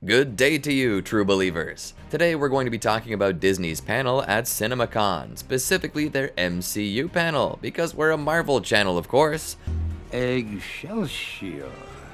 Good day to you, true believers. Today we're going to be talking about Disney's panel at Cinemacon, specifically their MCU panel, because we're a Marvel channel, of course. Excelsior.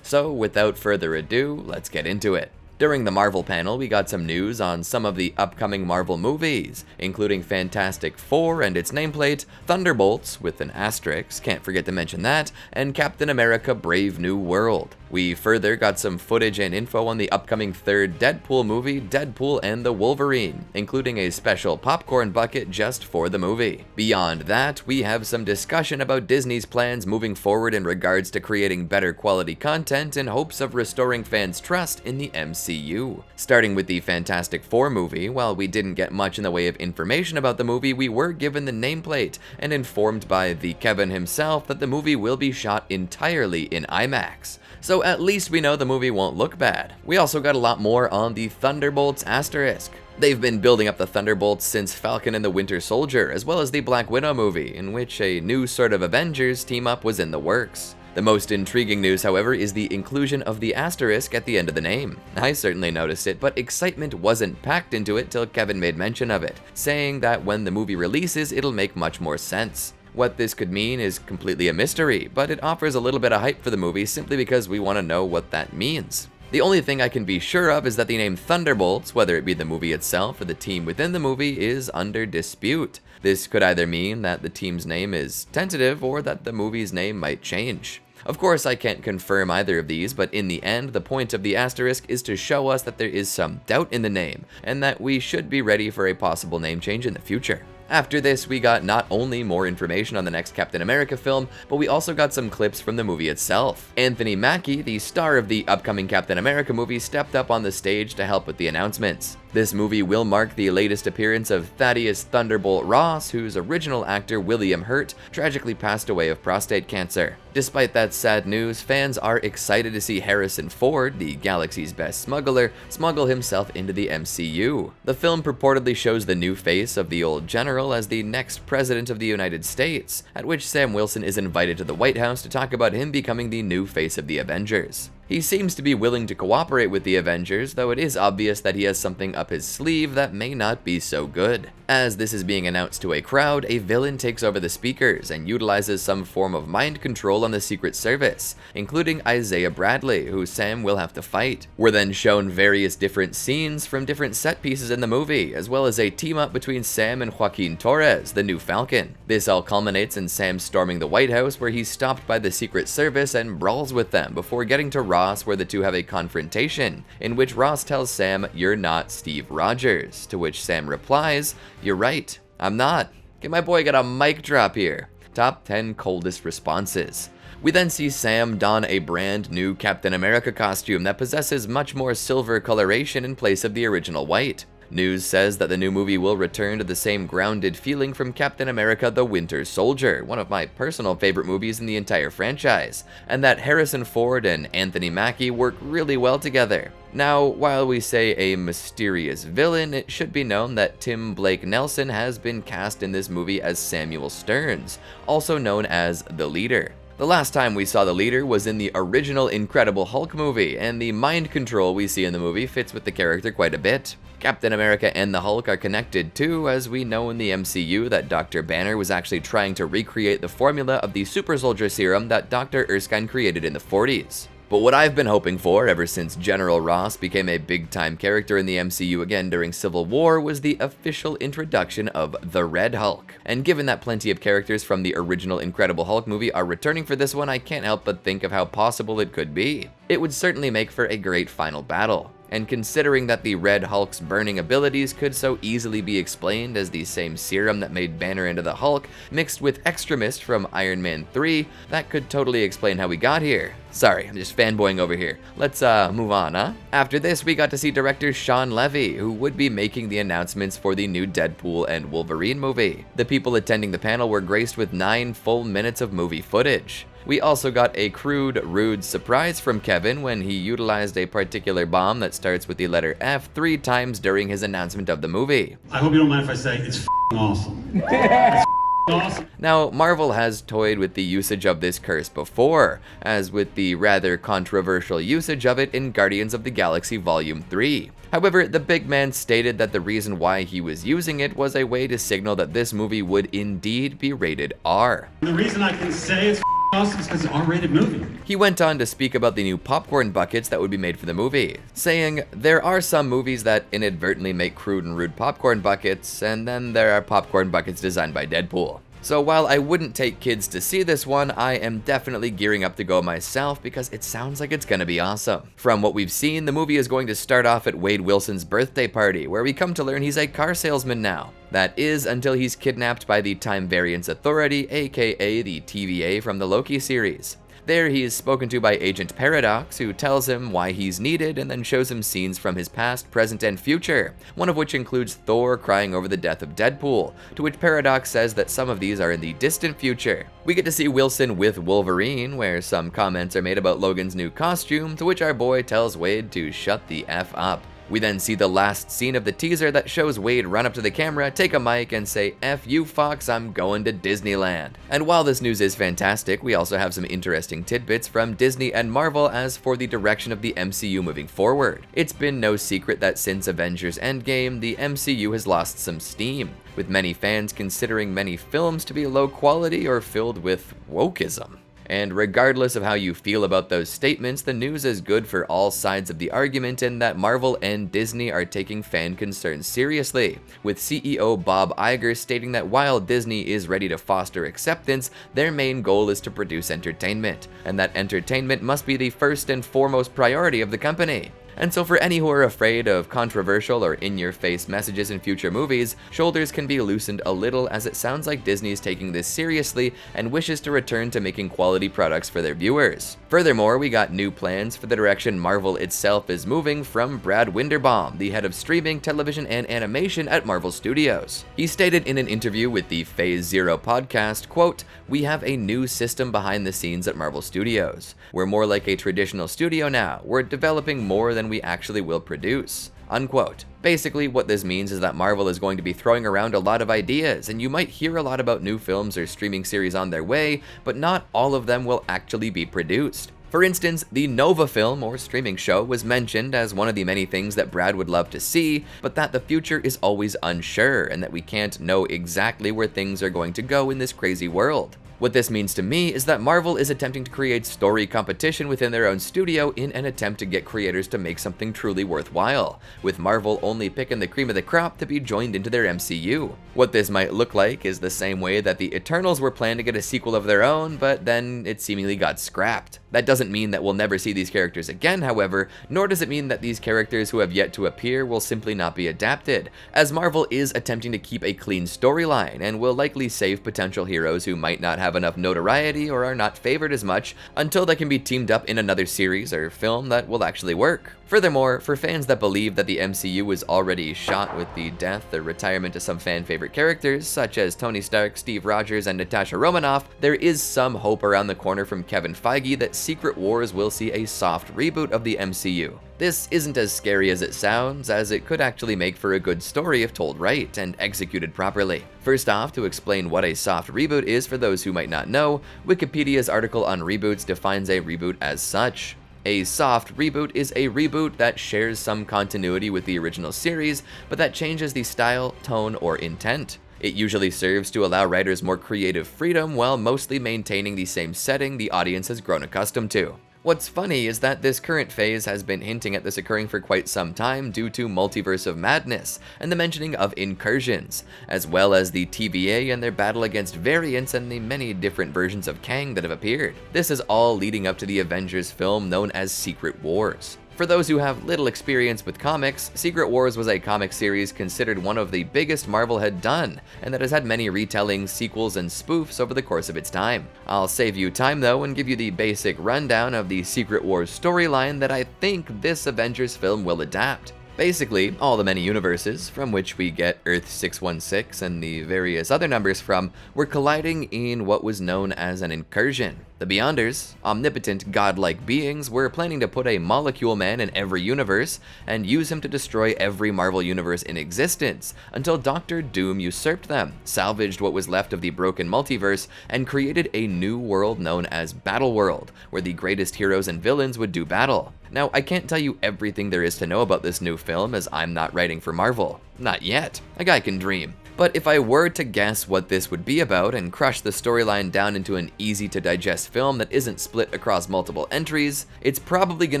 So without further ado, let's get into it. During the Marvel panel, we got some news on some of the upcoming Marvel movies, including Fantastic Four and its nameplate, Thunderbolts with an asterisk, can't forget to mention that, and Captain America Brave New World. We further got some footage and info on the upcoming third Deadpool movie, Deadpool and the Wolverine, including a special popcorn bucket just for the movie. Beyond that, we have some discussion about Disney's plans moving forward in regards to creating better quality content in hopes of restoring fans' trust in the MCU. Starting with the Fantastic Four movie, while we didn't get much in the way of information about the movie, we were given the nameplate and informed by the Kevin himself that the movie will be shot entirely in IMAX. So at least we know the movie won't look bad. We also got a lot more on the Thunderbolts asterisk. They've been building up the Thunderbolts since Falcon and the Winter Soldier, as well as the Black Widow movie, in which a new sort of Avengers team-up was in the works. The most intriguing news, however, is the inclusion of the asterisk at the end of the name. I certainly noticed it, but excitement wasn't packed into it till Kevin made mention of it, saying that when the movie releases, it'll make much more sense. What this could mean is completely a mystery, but it offers a little bit of hype for the movie simply because we want to know what that means. The only thing I can be sure of is that the name Thunderbolts, whether it be the movie itself or the team within the movie, is under dispute. This could either mean that the team's name is tentative or that the movie's name might change. Of course, I can't confirm either of these, but in the end, the point of the asterisk is to show us that there is some doubt in the name, and that we should be ready for a possible name change in the future. After this, we got not only more information on the next Captain America film, but we also got some clips from the movie itself. Anthony Mackie, the star of the upcoming Captain America movie, stepped up on the stage to help with the announcements. This movie will mark the latest appearance of Thaddeus Thunderbolt Ross, whose original actor William Hurt tragically passed away of prostate cancer. Despite that sad news, fans are excited to see Harrison Ford, the galaxy's best smuggler, smuggle himself into the MCU. The film purportedly shows the new face of the old general as the next president of the United States, at which Sam Wilson is invited to the White House to talk about him becoming the new face of the Avengers. He seems to be willing to cooperate with the Avengers, though it is obvious that he has something up his sleeve that may not be so good. As this is being announced to a crowd, a villain takes over the speakers and utilizes some form of mind control on the Secret Service, including Isaiah Bradley, who Sam will have to fight. We're then shown various different scenes from different set pieces in the movie, as well as a team-up between Sam and Joaquin Torres, the new Falcon. This all culminates in Sam storming the White House, where he's stopped by the Secret Service and brawls with them before getting to Ross, where the two have a confrontation, in which Ross tells Sam, "You're not Steve Rogers," to which Sam replies, "You're right, I'm not." Get my boy got a mic drop here. Top 10 coldest responses. We then see Sam don a brand new Captain America costume that possesses much more silver coloration in place of the original white. News says that the new movie will return to the same grounded feeling from Captain America the Winter Soldier, one of my personal favorite movies in the entire franchise, and that Harrison Ford and Anthony Mackie work really well together. Now, while we say a mysterious villain, it should be known that Tim Blake Nelson has been cast in this movie as Samuel Stearns, also known as the Leader. The last time we saw the Leader was in the original Incredible Hulk movie, and the mind control we see in the movie fits with the character quite a bit. Captain America and the Hulk are connected too, as we know in the MCU that Dr. Banner was actually trying to recreate the formula of the super soldier serum that Dr. Erskine created in the 40s. But what I've been hoping for ever since General Ross became a big-time character in the MCU again during Civil War was the official introduction of the Red Hulk. And given that plenty of characters from the original Incredible Hulk movie are returning for this one, I can't help but think of how possible it could be. It would certainly make for a great final battle. And considering that the Red Hulk's burning abilities could so easily be explained as the same serum that made Banner into the Hulk, mixed with Extremist from Iron Man 3, that could totally explain how we got here. Sorry, I'm just fanboying over here. Let's move on, huh? After this, we got to see director Sean Levy, who would be making the announcements for the new Deadpool and Wolverine movie. The people attending the panel were graced with 9 full minutes of movie footage. We also got a crude, rude surprise from Kevin when he utilized a particular bomb that starts with the letter F 3 times during his announcement of the movie. I hope you don't mind if I say it's f***ing awesome. It's awesome. Now, Marvel has toyed with the usage of this curse before, as with the rather controversial usage of it in Guardians of the Galaxy Volume 3. However, the big man stated that the reason why he was using it was a way to signal that this movie would indeed be rated R. The reason I can say it's awesome is because it's an R-rated movie. He went on to speak about the new popcorn buckets that would be made for the movie, saying, "There are some movies that inadvertently make crude and rude popcorn buckets, and then there are popcorn buckets designed by Deadpool. So while I wouldn't take kids to see this one, I am definitely gearing up to go myself because it sounds like it's gonna be awesome." From what we've seen, the movie is going to start off at Wade Wilson's birthday party, where we come to learn he's a car salesman now. That is, until he's kidnapped by the Time Variance Authority, aka the TVA from the Loki series. There he is spoken to by Agent Paradox, who tells him why he's needed and then shows him scenes from his past, present, and future, one of which includes Thor crying over the death of Deadpool, to which Paradox says that some of these are in the distant future. We get to see Wilson with Wolverine, where some comments are made about Logan's new costume, to which our boy tells Wade to shut the F up. We then see the last scene of the teaser that shows Wade run up to the camera, take a mic, and say, "F you Fox, I'm going to Disneyland." And while this news is fantastic, we also have some interesting tidbits from Disney and Marvel as for the direction of the MCU moving forward. It's been no secret that since Avengers Endgame, the MCU has lost some steam, with many fans considering many films to be low quality or filled with wokeism. And regardless of how you feel about those statements, the news is good for all sides of the argument in that Marvel and Disney are taking fan concerns seriously, with CEO Bob Iger stating that while Disney is ready to foster acceptance, their main goal is to produce entertainment, and that entertainment must be the first and foremost priority of the company. And so for any who are afraid of controversial or in-your-face messages in future movies, shoulders can be loosened a little, as it sounds like Disney is taking this seriously and wishes to return to making quality products for their viewers. Furthermore, we got new plans for the direction Marvel itself is moving from Brad Winderbaum, the head of streaming, television, and animation at Marvel Studios. He stated in an interview with the Phase Zero podcast, quote, "We have a new system behind the scenes at Marvel Studios. We're more like a traditional studio now. We're developing more than we actually will produce," unquote. Basically, what this means is that Marvel is going to be throwing around a lot of ideas, and you might hear a lot about new films or streaming series on their way, but not all of them will actually be produced. For instance, the Nova film or streaming show was mentioned as one of the many things that Brad would love to see, but that the future is always unsure and that we can't know exactly where things are going to go in this crazy world. What this means to me is that Marvel is attempting to create story competition within their own studio in an attempt to get creators to make something truly worthwhile, with Marvel only picking the cream of the crop to be joined into their MCU. What this might look like is the same way that the Eternals were planned to get a sequel of their own, but then it seemingly got scrapped. That doesn't mean that we'll never see these characters again, however, nor does it mean that these characters who have yet to appear will simply not be adapted, as Marvel is attempting to keep a clean storyline and will likely save potential heroes who might not have enough notoriety or are not favored as much until they can be teamed up in another series or film that will actually work. Furthermore, for fans that believe that the MCU is already shot with the death or retirement of some fan-favorite characters, such as Tony Stark, Steve Rogers, and Natasha Romanoff, there is some hope around the corner from Kevin Feige that Secret Wars will see a soft reboot of the MCU. This isn't as scary as it sounds, as it could actually make for a good story if told right and executed properly. First off, to explain what a soft reboot is for those who might not know, Wikipedia's article on reboots defines a reboot as such. A soft reboot is a reboot that shares some continuity with the original series, but that changes the style, tone, or intent. It usually serves to allow writers more creative freedom while mostly maintaining the same setting the audience has grown accustomed to. What's funny is that this current phase has been hinting at this occurring for quite some time due to Multiverse of Madness and the mentioning of incursions, as well as the TVA and their battle against variants and the many different versions of Kang that have appeared. This is all leading up to the Avengers film known as Secret Wars. For those who have little experience with comics, Secret Wars was a comic series considered one of the biggest Marvel had done, and that has had many retellings, sequels, and spoofs over the course of its time. I'll save you time though and give you the basic rundown of the Secret Wars storyline that I think this Avengers film will adapt. Basically, all the many universes, from which we get Earth 616 and the various other numbers from, were colliding in what was known as an incursion. The Beyonders, omnipotent godlike beings, were planning to put a molecule man in every universe and use him to destroy every Marvel universe in existence until Doctor Doom usurped them, salvaged what was left of the broken multiverse, and created a new world known as Battleworld, where the greatest heroes and villains would do battle. Now, I can't tell you everything there is to know about this new film as I'm not writing for Marvel. Not yet. A guy can dream. But if I were to guess what this would be about and crush the storyline down into an easy-to-digest film that isn't split across multiple entries, it's probably going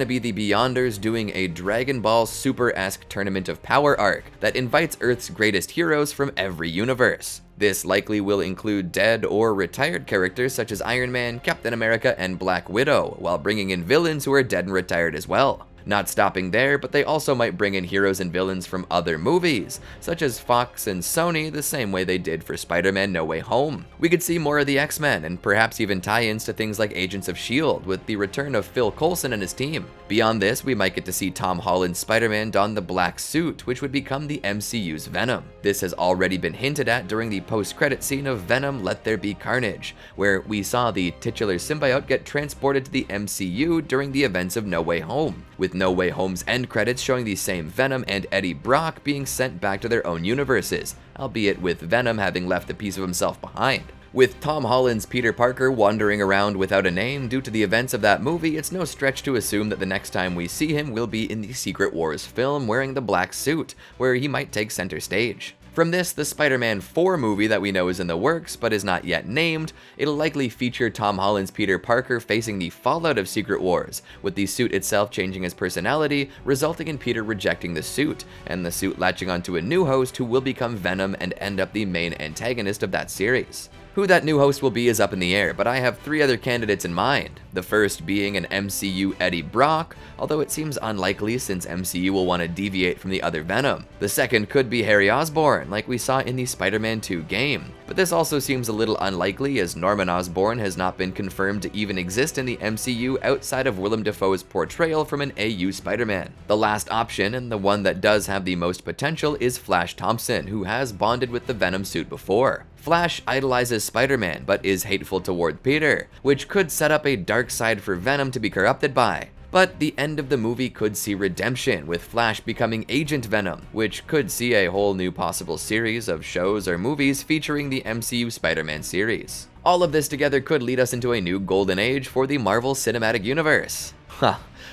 to be the Beyonders doing a Dragon Ball Super-esque Tournament of Power arc that invites Earth's greatest heroes from every universe. This likely will include dead or retired characters such as Iron Man, Captain America, and Black Widow, while bringing in villains who are dead and retired as well. Not stopping there, but they also might bring in heroes and villains from other movies, such as Fox and Sony, the same way they did for Spider-Man No Way Home. We could see more of the X-Men, and perhaps even tie-ins to things like Agents of S.H.I.E.L.D., with the return of Phil Coulson and his team. Beyond this, we might get to see Tom Holland's Spider-Man don the black suit, which would become the MCU's Venom. This has already been hinted at during the post-credit scene of Venom Let There Be Carnage, where we saw the titular symbiote get transported to the MCU during the events of No Way Home, with No Way Home's end credits showing the same Venom and Eddie Brock being sent back to their own universes, albeit with Venom having left a piece of himself behind. With Tom Holland's Peter Parker wandering around without a name due to the events of that movie, it's no stretch to assume that the next time we see him will be in the Secret Wars film wearing the black suit, where he might take center stage. From this, the Spider-Man 4 movie that we know is in the works but is not yet named, it'll likely feature Tom Holland's Peter Parker facing the fallout of Secret Wars, with the suit itself changing his personality, resulting in Peter rejecting the suit, and the suit latching onto a new host who will become Venom and end up the main antagonist of that series. Who that new host will be is up in the air, but I have 3 other candidates in mind. The first being an MCU Eddie Brock, although it seems unlikely since MCU will want to deviate from the other Venom. The second could be Harry Osborn, like we saw in the Spider-Man 2 game, but this also seems a little unlikely as Norman Osborn has not been confirmed to even exist in the MCU outside of Willem Dafoe's portrayal from an AU Spider-Man. The last option, and the one that does have the most potential, is Flash Thompson, who has bonded with the Venom suit before. Flash idolizes Spider-Man, but is hateful toward Peter, which could set up a dark side for Venom to be corrupted by. But the end of the movie could see redemption, with Flash becoming Agent Venom, which could see a whole new possible series of shows or movies featuring the MCU Spider-Man series. All of this together could lead us into a new golden age for the Marvel Cinematic Universe.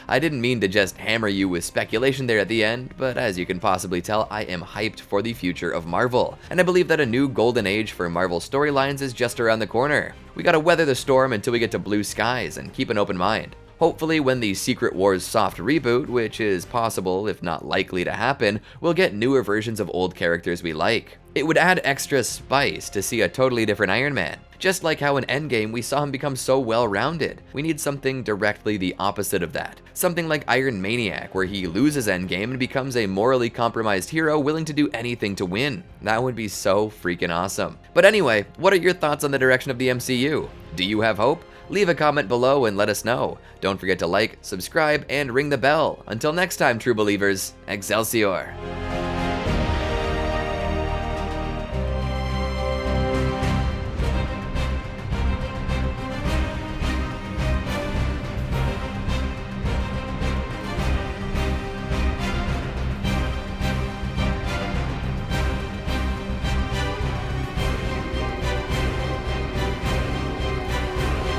I didn't mean to just hammer you with speculation there at the end, but as you can possibly tell, I am hyped for the future of Marvel, and I believe that a new golden age for Marvel storylines is just around the corner. We gotta weather the storm until we get to blue skies and keep an open mind. Hopefully when the Secret Wars soft reboot, which is possible if not likely to happen, we'll get newer versions of old characters we like. It would add extra spice to see a totally different Iron Man. Just like how in Endgame we saw him become so well-rounded. We need something directly the opposite of that. Something like Iron Maniac, where he loses Endgame and becomes a morally compromised hero willing to do anything to win. That would be so freaking awesome. But anyway, what are your thoughts on the direction of the MCU? Do you have hope? Leave a comment below and let us know. Don't forget to like, subscribe, and ring the bell. Until next time, true believers, Excelsior!